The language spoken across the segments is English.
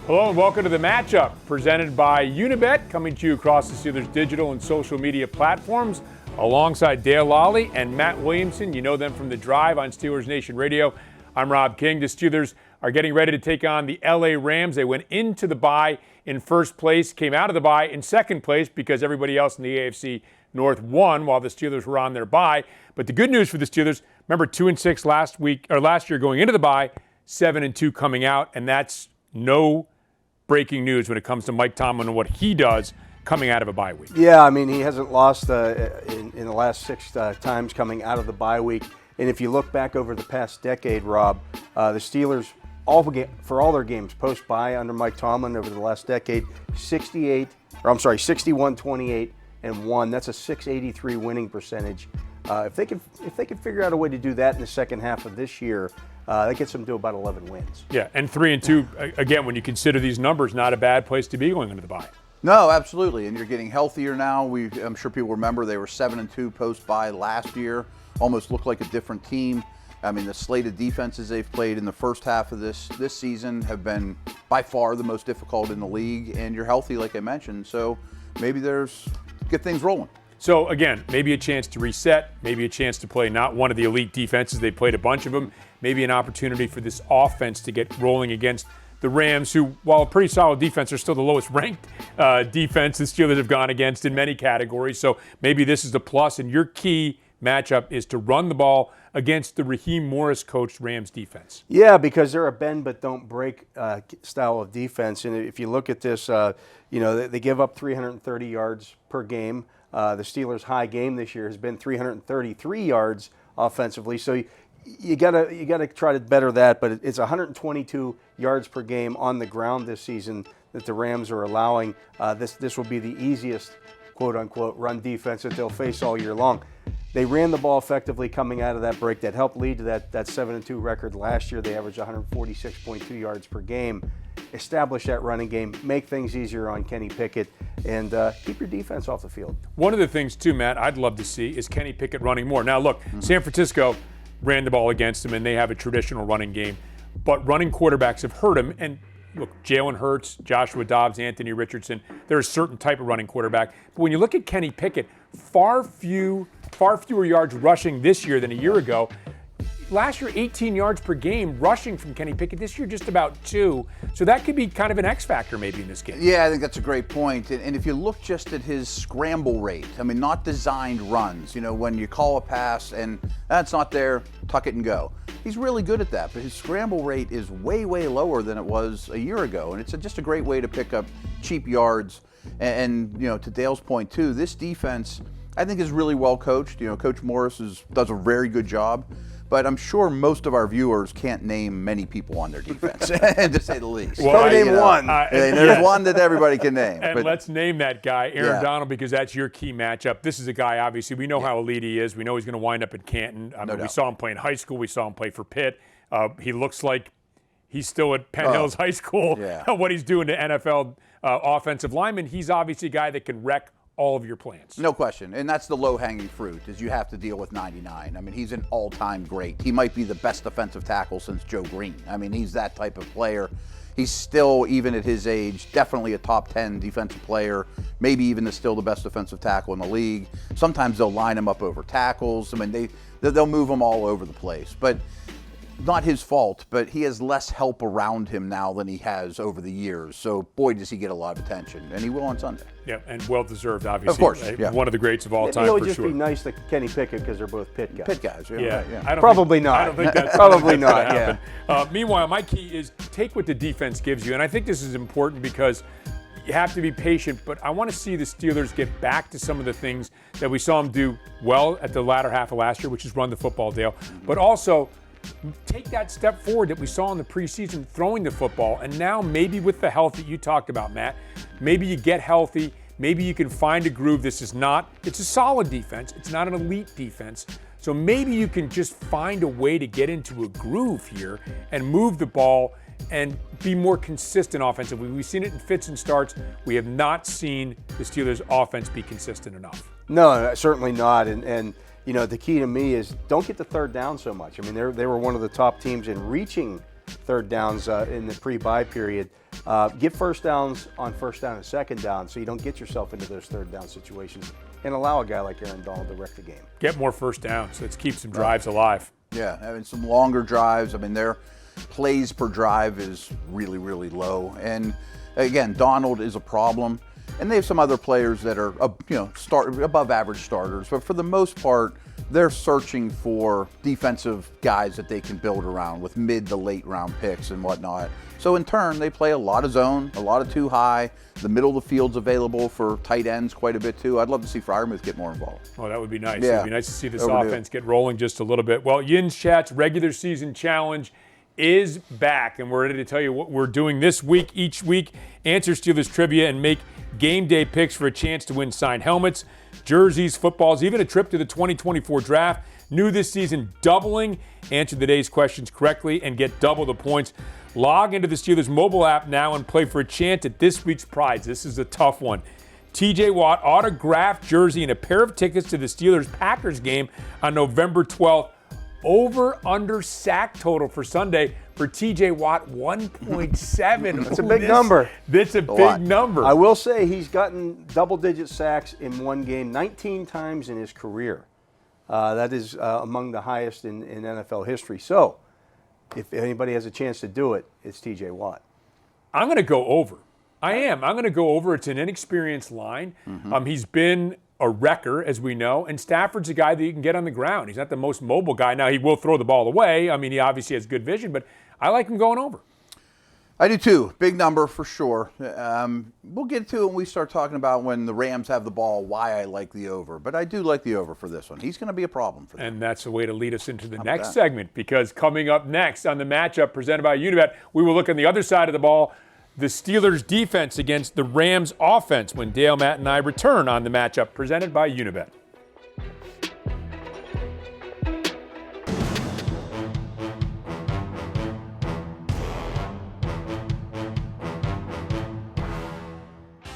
Hello and welcome to The Matchup, presented by Unibet, coming to you across the Steelers' digital and social media platforms, alongside Dale Lolley and Matt Williamson. You know them from The Drive on Steelers Nation Radio. I'm Rob King. The Steelers are getting ready to take on the LA Rams. They went into the bye in first place, came out of the bye in second place because everybody else in the AFC North won while the Steelers were on their bye. But the good news for the Steelers, remember 2-6 last year going into the bye, 7-2 coming out, and that's no breaking news when it comes to Mike Tomlin and what he does coming out of a bye week. Yeah, I mean, he hasn't lost in the last six times coming out of the bye week. And if you look back over the past decade, Rob, the Steelers, for all their games post-bye under Mike Tomlin over the last decade, 61, 28, and 1. That's a .683 winning percentage. If they can figure out a way to do that in the second half of this year, that gets them to about 11 wins. Yeah, and 3-2, again, when you consider these numbers, not a bad place to be going into the bye. No, absolutely, and you're getting healthier now. I'm sure people remember they were 7-2 post-bye last year, almost looked like a different team. I mean, the slate of defenses they've played in the first half of this season have been by far the most difficult in the league, and you're healthy, like I mentioned, so maybe get things rolling. So, again, maybe a chance to reset, maybe a chance to play not one of the elite defenses. They've played a bunch of them. Maybe an opportunity for this offense to get rolling against the Rams, who, while a pretty solid defense, are still the lowest ranked defense the Steelers have gone against in many categories. So maybe this is the plus, and your key matchup is to run the ball against the Raheem Morris-coached Rams defense. Yeah, because they're a bend but don't break style of defense. And if you look at this, they give up 330 yards per game. The Steelers' high game this year has been 333 yards offensively. So you gotta try to better that. But it's 122 yards per game on the ground this season that the Rams are allowing. This will be the easiest, quote unquote, run defense that they'll face all year long. They ran the ball effectively coming out of that break. That helped lead to that 7-2 record last year. They averaged 146.2 yards per game. Establish that running game, make things easier on Kenny Pickett, and keep your defense off the field. One of the things, too, Matt, I'd love to see is Kenny Pickett running more. Now, look, San Francisco ran the ball against him, and they have a traditional running game. But running quarterbacks have hurt him. And look, Jalen Hurts, Joshua Dobbs, Anthony Richardson, they're a certain type of running quarterback. But when you look at Kenny Pickett, far fewer yards rushing this year than a year ago. Last year, 18 yards per game rushing from Kenny Pickett. This year, just about 2. So that could be kind of an X factor maybe in this game. Yeah, I think that's a great point. And if you look just at his scramble rate, I mean, not designed runs, when you call a pass and that's not there, tuck it and go. He's really good at that, but his scramble rate is way, way lower than it was a year ago. And it's just a great way to pick up cheap yards. And to Dale's point, too, this defense, I think, is really well coached. Coach Morris does a very good job. But I'm sure most of our viewers can't name many people on their defense, to say the least. Well, name one. There's one that everybody can name. And let's name that guy, Aaron Yeah. Donald, because that's your key matchup. This is a guy, obviously, we know how elite he is. We know he's going to wind up at Canton. We saw him play in high school. We saw him play for Pitt. He looks like he's still at Penn Hills High School. Yeah. What he's doing to NFL offensive linemen, he's obviously a guy that can wreck all of your plans. No question. And that's the low-hanging fruit, is you have to deal with 99. I mean, he's an all-time great. He might be the best defensive tackle since Joe Green. I mean, he's that type of player. He's still, even at his age, definitely a top 10 defensive player, maybe even still the best defensive tackle in the league. Sometimes they'll line him up over tackles. I mean, they'll move him all over the place. But not his fault, but he has less help around him now than he has over the years. So, boy, does he get a lot of attention. And he will on Sunday. Yeah, and well-deserved, obviously. Of course, Right? yeah. One of the greats of all time, It for would just sure. be nice to Kenny Pickett because they're both Pitt guys. Pitt guys, Yeah, right, I don't Probably think, not. I don't think that's Probably that's not, gonna happen. Meanwhile, my key is take what the defense gives you, and I think this is important because you have to be patient, but I want to see the Steelers get back to some of the things that we saw them do well at the latter half of last year, which is run the football, Dale, but also take that step forward that we saw in the preseason throwing the football, and now maybe with the health that you talked about, Matt, maybe you get healthy. Maybe you can find a groove. It's a solid defense. It's not an elite defense. So maybe you can just find a way to get into a groove here and move the ball and be more consistent offensively. We've seen it in fits and starts. We have not seen the Steelers' offense be consistent enough. No, certainly not. And the key to me is don't get the third down so much. I mean, they were one of the top teams in reaching third downs in the pre-bye period. Get first downs on first down and second down so you don't get yourself into those third down situations, and allow a guy like Aaron Donald to wreck the game. Get more first downs. Let's keep some drives alive. Yeah, I mean, some longer drives. I mean, their plays per drive is really, really low. And again, Donald is a problem. And they have some other players that are, above average starters. But for the most part, they're searching for defensive guys that they can build around with mid to late round picks and whatnot. So in turn, they play a lot of zone, a lot of too high. The middle of the field's available for tight ends quite a bit too. I'd love to see Freiermuth get more involved. Oh, that would be nice. Yeah. It would be nice to see this offense get rolling just a little bit. Well, Yin's Chat's regular season challenge is back, and we're ready to tell you what we're doing this week. Each week, answer Steelers trivia and make game day picks for a chance to win signed helmets, jerseys, footballs, even a trip to the 2024 draft. New this season, doubling. Answer the day's questions correctly and get double the points. Log into the Steelers mobile app now and play for a chance at this week's prize. This is a tough one. TJ Watt autographed jersey and a pair of tickets to the Steelers-Packers game on November 12th. Over/under sack total for Sunday for TJ Watt, 1.7. That's a big number. That's a big number. I will say he's gotten double-digit sacks in one game 19 times in his career. That is among the highest in NFL history. So if anybody has a chance to do it, it's TJ Watt. I'm going to go over. I am. I'm going to go over. It's an inexperienced line. He's been a wrecker, as we know, and Stafford's a guy that you can get on the ground. He's not the most mobile guy. Now, he will throw the ball away. I mean, he obviously has good vision, but I like him going over. I do too. Big number for sure. We'll get to it when we start talking about when the Rams have the ball, why I like the over. But I do like the over for this one. He's going to be a problem for them. And that's a way to lead us into the next segment, because coming up next on the matchup presented by Unibet, we will look on the other side of the ball, the Steelers' defense against the Rams' offense, when Dale, Matt, and I return on the matchup presented by Unibet.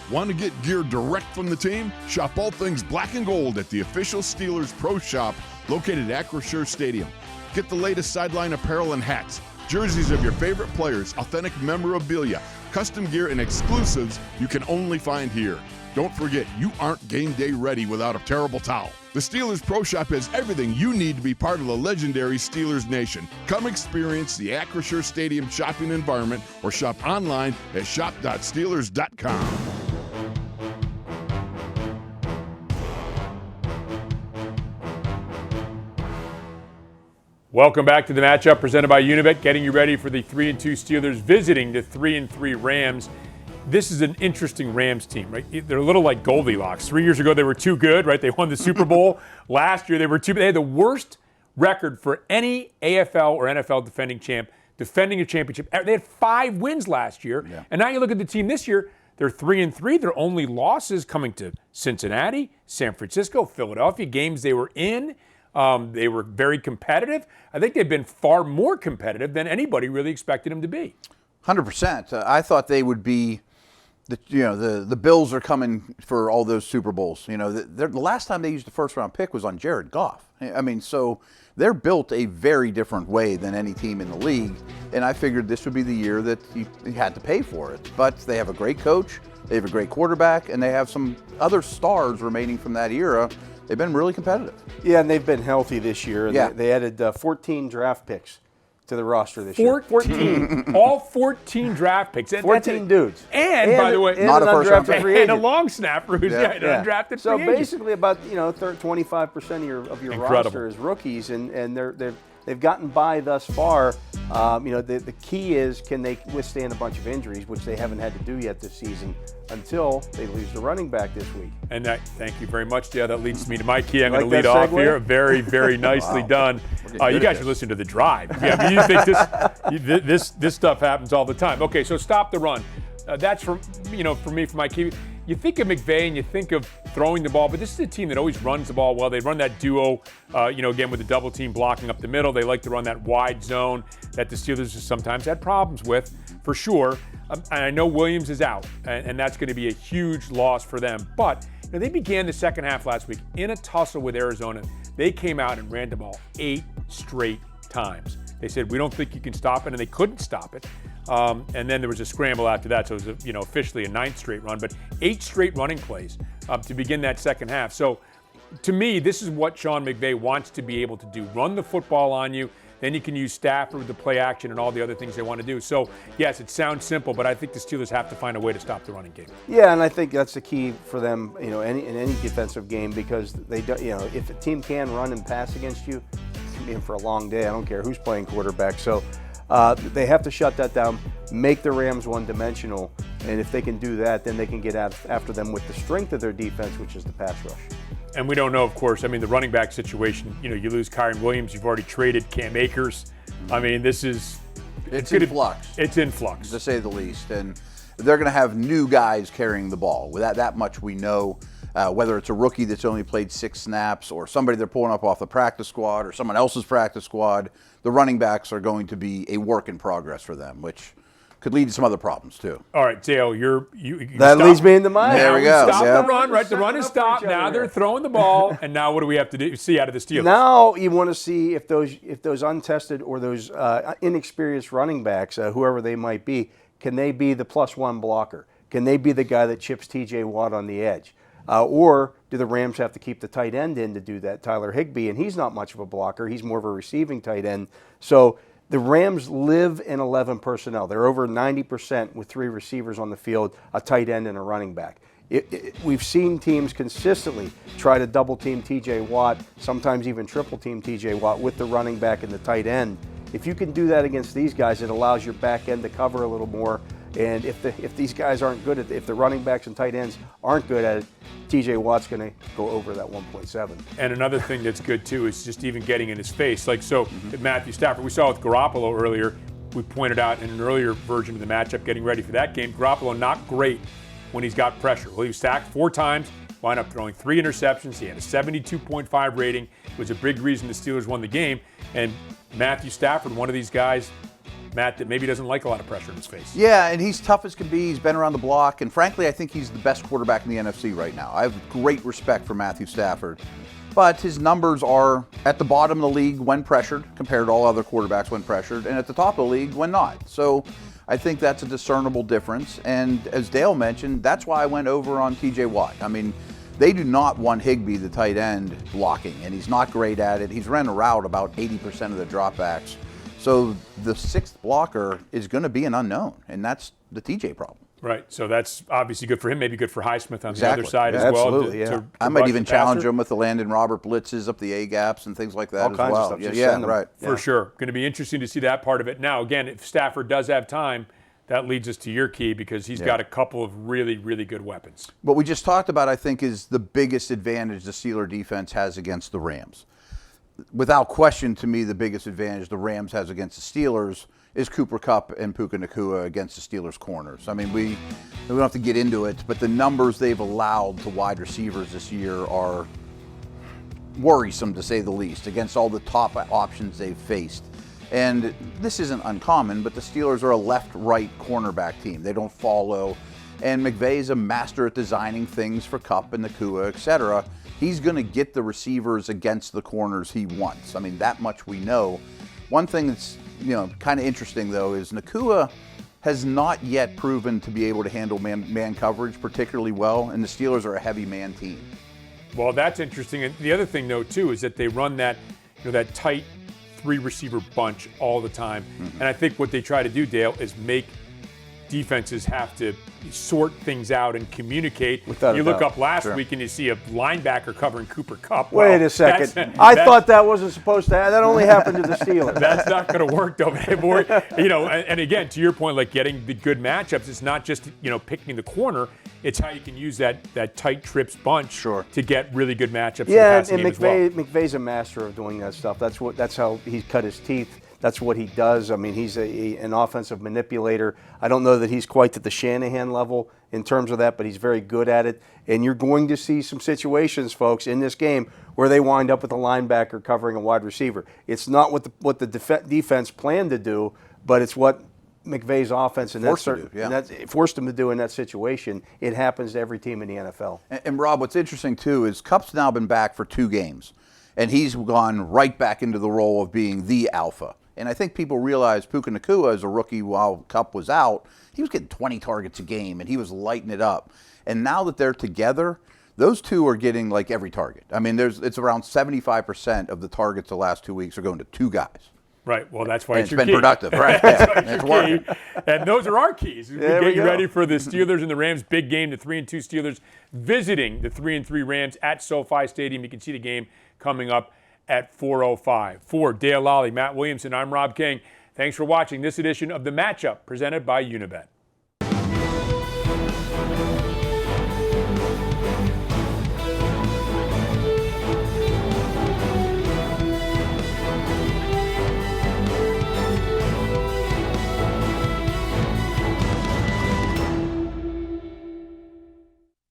Want to get gear direct from the team? Shop all things black and gold at the official Steelers Pro Shop located at Acrisure Stadium. Get the latest sideline apparel and hats, jerseys of your favorite players, authentic memorabilia, custom gear, and exclusives you can only find here. Don't forget, you aren't game day ready without a terrible towel. The Steelers Pro Shop has everything you need to be part of the legendary Steelers Nation. Come experience the Acrisure Stadium shopping environment or shop online at shop.steelers.com. Welcome back to the matchup presented by Unibet, getting you ready for the 3-2 Steelers visiting the 3-3 Rams. This is an interesting Rams team, right? They're a little like Goldilocks. 3 years ago, they were too good, right? They won the Super Bowl. Last year, they were too good. They had the worst record for any AFL or NFL defending champ, defending a championship. They had 5 wins last year. Yeah. And now you look at the team this year, they're 3-3. Their only losses coming to Cincinnati, San Francisco, Philadelphia, games they were in. They were very competitive. I think they've been far more competitive than anybody really expected them to be. 100%. I thought they would be, the Bills are coming for all those Super Bowls. The last time they used the first round pick was on Jared Goff. I mean, so they're built a very different way than any team in the league. And I figured this would be the year that you had to pay for it. But they have a great coach, they have a great quarterback, and they have some other stars remaining from that era. They've been really competitive. Yeah, and they've been healthy this year. Yeah. They added 14 draft picks to the roster this year. 14. All 14 draft picks. 14 dudes. And by the way, not a first round pick. And a long snapper who's an undrafted so free agent. basically about 25% of your roster is rookies, and they've gotten by thus far. The key is, can they withstand a bunch of injuries, which they haven't had to do yet this season until they lose the running back this week. And thank you very much, Dale. That leads me to my key. I'm Like going to lead that off segue? here. Very, very nicely done. You guys should listen to The Drive. Yeah, I mean, you think this stuff happens all the time. Okay, so stop the run. That's for me, for my key. You think of McVay and you think of throwing the ball, but this is a team that always runs the ball well. They run that duo, again, with the double team blocking up the middle. They like to run that wide zone that the Steelers have sometimes had problems with, for sure. And I know Williams is out, and that's going to be a huge loss for them. But they began the second half last week in a tussle with Arizona. They came out and ran the ball 8 straight times. They said, we don't think you can stop it, and they couldn't stop it. and then there was a scramble after that, so it was officially a 9th straight run, but 8 straight running plays to begin that second half. So to me, this is what Sean McVay wants to be able to do: run the football on you. Then you can use Stafford with the play action and all the other things they want to do. So, yes, it sounds simple, but I think the Steelers have to find a way to stop the running game. Yeah, and I think that's the key for them, in any defensive game, because they don't, if a team can run and pass against you, it can be in for a long day. I don't care who's playing quarterback. So they have to shut that down, make the Rams one-dimensional, and if they can do that, then they can get after them with the strength of their defense, which is the pass rush. And we don't know, of course. I mean, the running back situation, you lose Kyron Williams. You've already traded Cam Akers. I mean, this is... It's in flux. It's in flux. To say the least. And they're going to have new guys carrying the ball. With that much we know, whether it's a rookie that's only played 6 snaps or somebody they're pulling up off the practice squad or someone else's practice squad, the running backs are going to be a work in progress for them, which could lead to some other problems too. All right, Dale, you that leads me into mine. There we go. Stop the run, right? The run is stopped. Now they're throwing the ball, and now what do we have to see out of the Steelers? Now you want to see if those untested or those inexperienced running backs, whoever they might be, can they be the +1 blocker? Can they be the guy that chips T.J. Watt on the edge? Or do the Rams have to keep the tight end in to do that, Tyler Higbee? And he's not much of a blocker. He's more of a receiving tight end. So the Rams live in 11 personnel. They're over 90% with 3 receivers on the field, a tight end and a running back. We've seen teams consistently try to double-team T.J. Watt, sometimes even triple-team T.J. Watt with the running back and the tight end. If you can do that against these guys, it allows your back end to cover a little more. And if these guys aren't good at it, if the running backs and tight ends aren't good at it, T.J. Watt's going to go over that 1.7. And another thing that's good, too, is just even getting in his face. Like, so Matthew Stafford, we saw with Garoppolo earlier, we pointed out in an earlier version of the matchup, getting ready for that game, Garoppolo not great when he's got pressure. Well, he was sacked 4 times, wound up throwing 3 interceptions. He had a 72.5 rating. It was a big reason the Steelers won the game. And Matthew Stafford, one of these guys, Matt, that maybe doesn't like a lot of pressure in his face. Yeah, and he's tough as can be. He's been around the block, and frankly, I think he's the best quarterback in the NFC right now. I have great respect for Matthew Stafford, but his numbers are at the bottom of the league when pressured compared to all other quarterbacks when pressured, and at the top of the league when not. So I think that's a discernible difference, and as Dale mentioned, that's why I went over on T.J. Watt. I mean, they do not want Higbee, the tight end, blocking, and he's not great at it. He's ran a route about 80% of the dropbacks. So the 6th blocker is going to be an unknown, and that's the TJ problem. Right. So that's obviously good for him, maybe good for Highsmith on the other side as well. Absolutely, yeah. I might even challenge him with the Landon Robert blitzes up the A-gaps and things like that All as kinds well. of stuff. Yeah, right. For sure. Going to be interesting to see that part of it. Now, again, if Stafford does have time, that leads us to your key because he's got a couple of really, really good weapons. What we just talked about, I think, is the biggest advantage the Steeler defense has against the Rams. Without question, to me, the biggest advantage the Rams has against the Steelers is Cooper Kupp and Puka Nacua against the Steelers' corners. I mean, we don't have to get into it, but the numbers they've allowed to wide receivers this year are worrisome, to say the least, against all the top options they've faced. And this isn't uncommon, but the Steelers are a left-right cornerback team. They don't follow. And McVay's a master at designing things for Kupp and Nacua, etc. He's going to get the receivers against the corners he wants. I mean, that much we know. One thing that's kind of interesting, though, is Nacua has not yet proven to be able to handle man coverage particularly well, and the Steelers are a heavy man team. Well, that's interesting. And the other thing, though, too, is that they run that tight 3-receiver bunch all the time. And I think what they try to do, Dale, is make defenses have to sort things out and communicate. You look up last week and you see a linebacker covering Cooper Kupp. Wait a second. I thought that wasn't supposed to happen. That only happened to the Steelers. That's not going to work, though. And again, to your point, like getting the good matchups, it's not just picking the corner. It's how you can use that tight trips bunch to get really good matchups. Yeah, in the and passing game as well. McVay's a master of doing that stuff. That's how he cut his teeth. That's what he does. I mean, he's an offensive manipulator. I don't know that he's quite at the Shanahan level in terms of that, but he's very good at it. And you're going to see some situations, folks, in this game where they wind up with a linebacker covering a wide receiver. It's not what the defense planned to do, but it's what McVay's offense and forced him to do in that situation. It happens to every team in the NFL. And Rob, what's interesting too is Kupp's now been back for 2 games, and he's gone right back into the role of being the alpha. And I think people realize Puka Nacua as a rookie while Kupp was out, he was getting 20 targets a game and he was lighting it up. And now that they're together, those two are getting like every target. I mean, it's around 75% of the targets the last 2 weeks are going to two guys. Right. Well, that's why And it's it's your been key. productive, right? That's Yeah, why it's your working. key. And those are our keys. We There get we you go. ready for the Steelers and the Rams. Big game, the 3-2 Steelers visiting the 3-3 Rams at SoFi Stadium. You can see the game coming up at 4:05. For Dale Lolley, Matt Williamson, I'm Rob King. Thanks for watching this edition of The Matchup presented by Unibet.